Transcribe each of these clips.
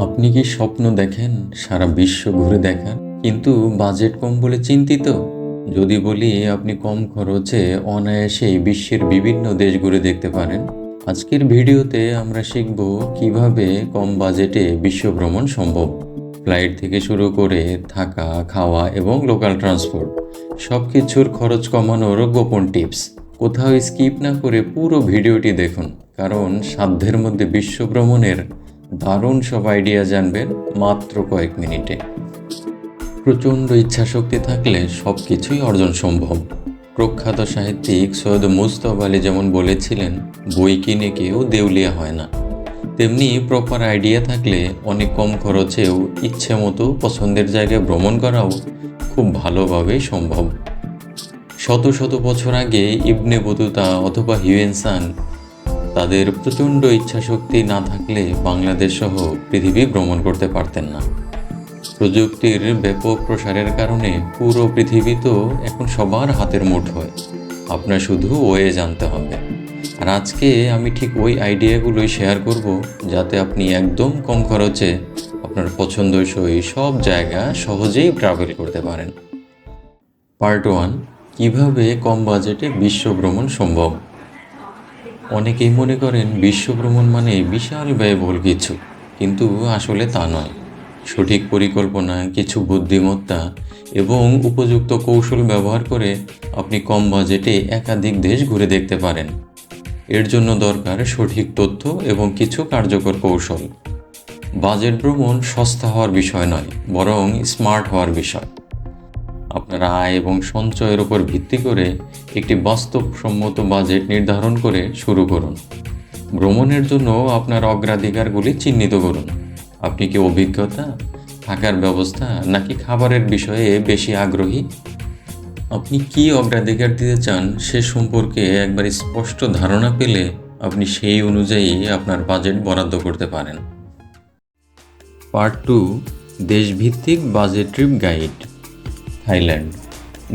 আপনি কি স্বপ্ন দেখেন সারা বিশ্ব ঘুরে দেখার, কিন্তু বাজেট কম বলে চিন্তিত? যদি বলি আপনি কম খরচে অনায়াসেই বিশ্বের বিভিন্ন দেশ ঘুরে দেখতে পারেন। আজকের ভিডিওতে আমরা শিখব কিভাবে কম বাজেটে বিশ্ব ভ্রমণ সম্ভব। ফ্লাইট থেকে শুরু করে থাকা, খাওয়া এবং লোকাল ট্রান্সপোর্ট, সব কিছুর খরচ কমানোর গোপন টিপস। কোথাও স্কিপ না করে পুরো ভিডিওটি দেখুন, কারণ সাধ্যের মধ্যে বিশ্ব ভ্রমণের দারুণ সব আইডিয়া জানবেন মাত্র কয়েক মিনিটে। প্রচণ্ড ইচ্ছাশক্তি থাকলে সব কিছুই অর্জন সম্ভব। প্রখ্যাত সাহিত্যিক সৈয়দ মুজতবা আলী যেমন বলেছিলেন, বই কিনে কেউ দেউলিয়া হয় না। তেমনি প্রপার আইডিয়া থাকলে অনেক কম খরচেও ইচ্ছে মতো পছন্দের জায়গায় ভ্রমণ করাও খুব ভালোভাবেই সম্ভব। শত শত বছর আগে ইবনে বতুতা অথবা হিউয়েন সাং তাদের প্রচণ্ড ইচ্ছাশক্তি না থাকলে বাংলাদেশ সহ পৃথিবী ভ্রমণ করতে পারতেন না। প্রযুক্তির ব্যাপক প্রসারের কারণে পুরো পৃথিবী তো এখন সবার হাতের মুঠোয়। আপনার শুধু ওয়ে জানতে হবে। আর আজকে আমি ঠিক ওই আইডিয়াগুলোই শেয়ার করব, যাতে আপনি একদম কম খরচে আপনার পছন্দসই সব জায়গা সহজেই ট্রাভেল করতে পারেন। পার্ট 1, কিভাবে কম বাজেটে বিশ্ব ভ্রমণ সম্ভব। অনেকেই মনে করেন বিশ্ব ভ্রমণ মানে বিশাল ব্যয়বহুল কিছু, কিন্তু আসলে তা নয়। সঠিক পরিকল্পনা, কিছু বুদ্ধিমত্তা এবং উপযুক্ত কৌশল ব্যবহার করে আপনি কম বাজেটে একাধিক দেশ ঘুরে দেখতে পারেন। এর জন্য দরকার সঠিক তথ্য এবং কিছু কার্যকর কৌশল। বাজেট ভ্রমণ সস্তা হওয়ার বিষয় নয়, বরং স্মার্ট হওয়ার বিষয়। আপনার আয় এবং সঞ্চয়ের উপর ভিত্তি করে একটি বাস্তবসম্মত বাজেট নির্ধারণ করে শুরু করুন। ভ্রমণের জন্য আপনার অগ্রাধিকারগুলি চিহ্নিত করুন। আপনি কি অভিজ্ঞতা, থাকার ব্যবস্থা নাকি খাবারের বিষয়ে বেশি আগ্রহী? আপনি কি অগ্রাধিকার দিতে চান সে সম্পর্কে একবার স্পষ্ট ধারণা পেলে আপনি সেই অনুযায়ী আপনার বাজেট বরাদ্দ করতে পারেন। পার্ট 2, দেশভিত্তিক বাজেট ট্রিপ গাইড। থাইল্যান্ড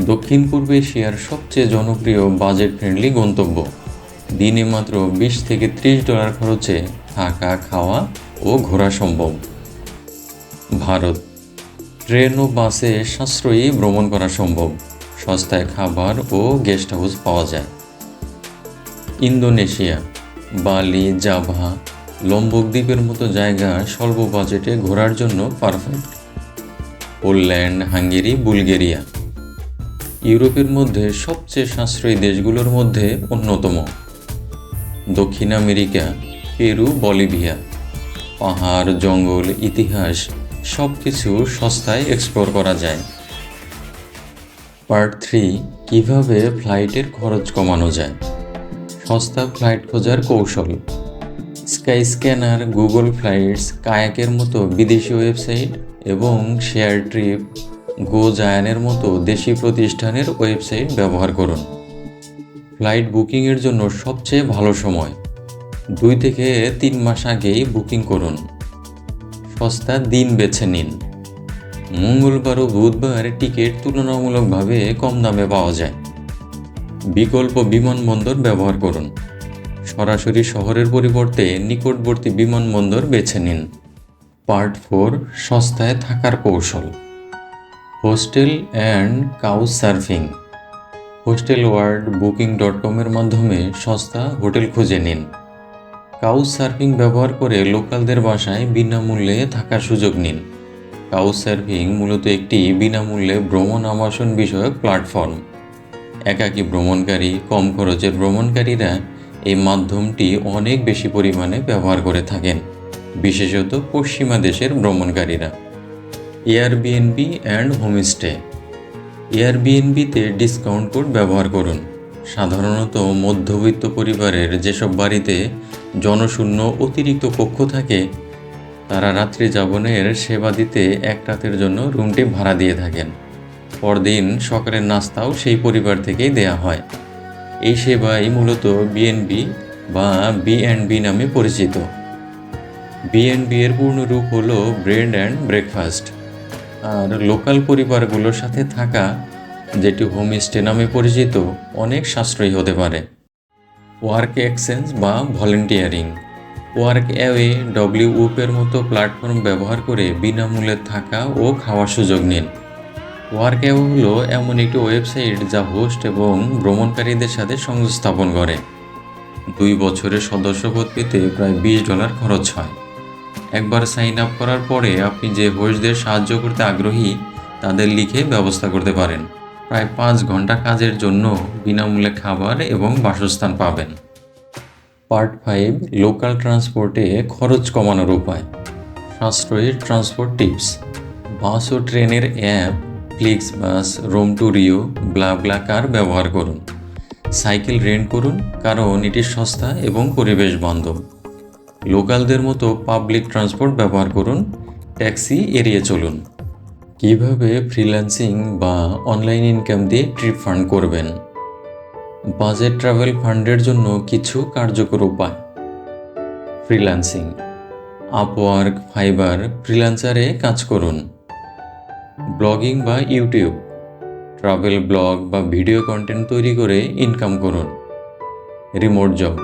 দক্ষিণ পূর্ব এশিয়ার সবচেয়ে জনপ্রিয় বাজেট ফ্রেন্ডলি গন্তব্য। দিনে মাত্র $20 থেকে $30 খরচে থাকা, খাওয়া ও ঘোরা সম্ভব। ভারত ট্রেন ও বাসে সাশ্রয়ী ভ্রমণ করা সম্ভব। সস্তায় খাবার ও গেস্ট হাউস পাওয়া যায়। ইন্দোনেশিয়া বালি, জাভা, লম্বক দ্বীপের মতো জায়গা স্বল্প বাজেটে ঘোরার জন্য পারফেক্ট। পোল্যান্ড, হাঙ্গেরি, বুলগেরিয়া ইউরোপের মধ্যে সবচেয়ে সাশ্রয়ী দেশগুলোর মধ্যে অন্যতম। দক্ষিণ আমেরিকা পেরু, বলিভিয়া পাহাড়, জঙ্গল, ইতিহাস সব কিছু সস্তায় এক্সপ্লোর করা যায়। পার্ট 3, কিভাবে ফ্লাইটের খরচ কমানো যায়। সস্তা ফ্লাইট খোঁজার কৌশল। স্কাই স্ক্যানার, গুগল ফ্লাইটস, কায়াকের মতো বিদেশি ওয়েবসাইট এবং শেয়ার ট্রিপ, গোজায়ানের মতো দেশি প্রতিষ্ঠানের ওয়েবসাইট ব্যবহার করুন। ফ্লাইট বুকিংয়ের জন্য সবচেয়ে ভালো সময় 2 থেকে 3 মাস আগেই বুকিং করুন। সস্তা দিন বেছে নিন। মঙ্গলবার ও বুধবার টিকিট তুলনামূলকভাবে কম দামে পাওয়া যায়। বিকল্প বিমানবন্দর ব্যবহার করুন। সরাসরি শহরের পরিবর্তে নিকটবর্তী বিমানবন্দর বেছে নিন। পার্ট 4, সস্তায় থাকার কৌশল। Hostel and couch surfing. hostelworld.booking.com এর মাধ্যমে সস্তা হোটেল খুঁজে নিন। কাউচ সার্ফিং ব্যবহার করে লোকালদের বাসায় বিনামূল্যে থাকার সুযোগ নিন। কাউচ সার্ফিং মূলত একটি বিনামূল্যে ভ্রমণ আবাসন বিষয়ক প্ল্যাটফর্ম। একাকী ভ্রমণকারী, কম খরচের ভ্রমণকারীরা এই মাধ্যমটি অনেক বেশি পরিমাণে ব্যবহার করে থাকেন, বিশেষত পশ্চিমা দেশের ভ্রমণকারীরা। Airbnb and homestay. এয়ারবিএনবিতে ডিসকাউন্ট কোড ব্যবহার করুন। সাধারণত মধ্যবিত্ত পরিবারের যেসব বাড়িতে জনশূন্য অতিরিক্ত কক্ষ থাকে, তারা রাত্রি যাপনের সেবা দিতে এক রাতের জন্য রুমটি ভাড়া দিয়ে থাকেন। পরদিন সকালের নাস্তাও সেই পরিবার থেকেই দেয়া হয়। এই সেবাই মূলত বিএনবি বা বিএনবি নামে পরিচিত। বিএনবি এর পূর্ণ রূপ হলো ব্রেড অ্যান্ড ব্রেকফাস্ট। আর লোকাল পরিবারগুলোর সাথে থাকা, যেটি হোমস্টে নামে পরিচিত, অনেক সাশ্রয়ী হতে পারে। ওয়ার্ক এক্সচেঞ্জ বা ভলেন্টিয়ারিং। ওয়ার্কঅ্যাওয়ে, ডব্লিউউপের মতো প্ল্যাটফর্ম ব্যবহার করে বিনামূল্যে থাকা ও খাওয়ার সুযোগ নিন। ওয়ার্কঅ্যাওয়ে হলো এমন একটি ওয়েবসাইট যা হোস্ট এবং ভ্রমণকারীদের সাথে সংযোগ স্থাপন করে। 2 বছরের সদস্যপদ পেতে প্রায় $20 খরচ হয়। একবার সাইন আপ করার পরে আপনি যে হোস্টদের সাহায্য করতে আগ্রহী তাদের লিখে ব্যবস্থা করতে পারেন। প্রায় 5 ঘন্টা কাজের জন্য বিনামূল্যে খাবার এবং বাসস্থান পাবেন। পার্ট 5, লোকাল ট্রান্সপোর্টে খরচ কমানোর উপায়। সাশ্রয়ী ট্রান্সপোর্ট টিপস। বাস ও ট্রেনের অ্যাপ ফ্লিক্সবাস, রোম টু রিও, ব্লাবলাকার ব্যবহার করুন। সাইকেল রেন্ট করুন কারণ এটি সস্তা এবং পরিবেশ বান্ধব। লোকালদের মতো পাবলিক ট্রান্সপোর্ট ব্যবহার করুন, ট্যাক্সি এড়িয়ে চলুন। কিভাবে ফ্রিল্যান্সিং বা অনলাইন ইনকাম দিয়ে ট্রিপ ফান্ড করবেন। বাজেট ট্রাভেল ফান্ডের জন্য কিছু কার্যকর উপায়। ফ্রিল্যান্সিং, আপওয়ার্ক, ফাইবার, ফ্রিল্যান্সারে কাজ করুন। ব্লগিং বা ইউটিউব, ট্রাভেল ব্লগ বা ভিডিও কন্টেন্ট তৈরি করে ইনকাম করুন। Remote job,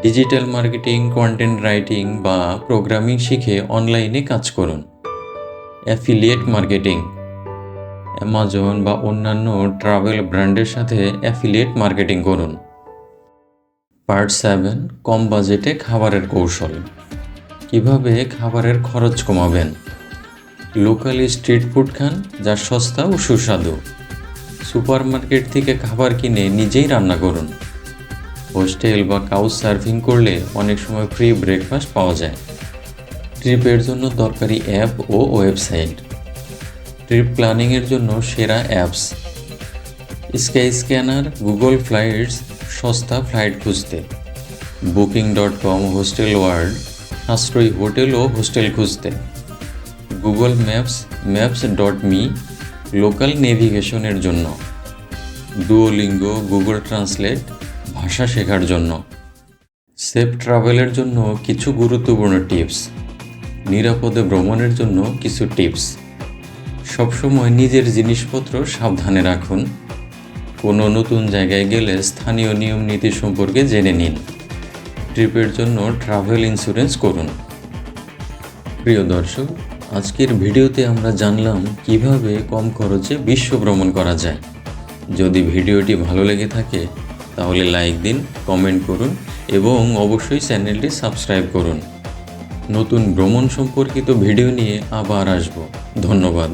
digital marketing, content writing বা প্রোগ্রামিং শিখে অনলাইনে কাজ করুন। অ্যাফিলিয়েট মার্কেটিং, অ্যামাজন বা অন্যান্য ট্রাভেল ব্র্যান্ডের সাথে অ্যাফিলিয়েট মার্কেটিং করুন। পার্ট 7, কম বাজেটে খাবারের কৌশল। কিভাবে খাবারের খরচ কমাবেন। লোকাল স্ট্রিট ফুড খান যা সস্তা ও সুস্বাদু। সুপারমার্কেট থেকে খাবার কিনে নিজেই রান্না করুন। হোস্টেল বা কাউচ সার্ফিং করলে অনেক সময় ফ্রি ব্রেকফাস্ট পাওয়া যায়। ট্রিপের জন্য দরকারি অ্যাপ ও ওয়েবসাইট। ট্রিপ প্ল্যানিংয়ের জন্য সেরা apps. Sky scanner, Google flights, সস্তা ফ্লাইট খুঁজতে। Booking.com, হোস্টেল ওয়ার্ল্ড, সাশ্রয়ী হোটেল ও হোস্টেল খুঁজতে। গুগল ম্যাপস, maps.me, লোকাল নেভিগেশনের জন্য। ডুওলিঙ্গো, গুগল ট্রান্সলেট, ভাষা শেখার জন্য। সেফ ট্রাভেলের জন্য কিছু গুরুত্বপূর্ণ টিপস। নিরাপদে ভ্রমণের জন্য কিছু টিপস। সবসময় নিজের জিনিসপত্র সাবধানে রাখুন। কোনো নতুন জায়গায় গেলে স্থানীয় নিয়ম নীতি সম্পর্কে জেনে নিন। ট্রিপের জন্য ট্রাভেল ইন্স্যুরেন্স করুন। প্রিয় দর্শক, আজকের ভিডিওতে আমরা জানলাম কিভাবে কম খরচে বিশ্ব ভ্রমণ করা যায়। যদি ভিডিওটি ভালো লেগে থাকে তাহলে লাইক দিন, কমেন্ট করুন এবং অবশ্যই চ্যানেলটি সাবস্ক্রাইব করুন। নতুন ভ্রমণ সম্পর্কিত ভিডিও নিয়ে আবার আসব। ধন্যবাদ।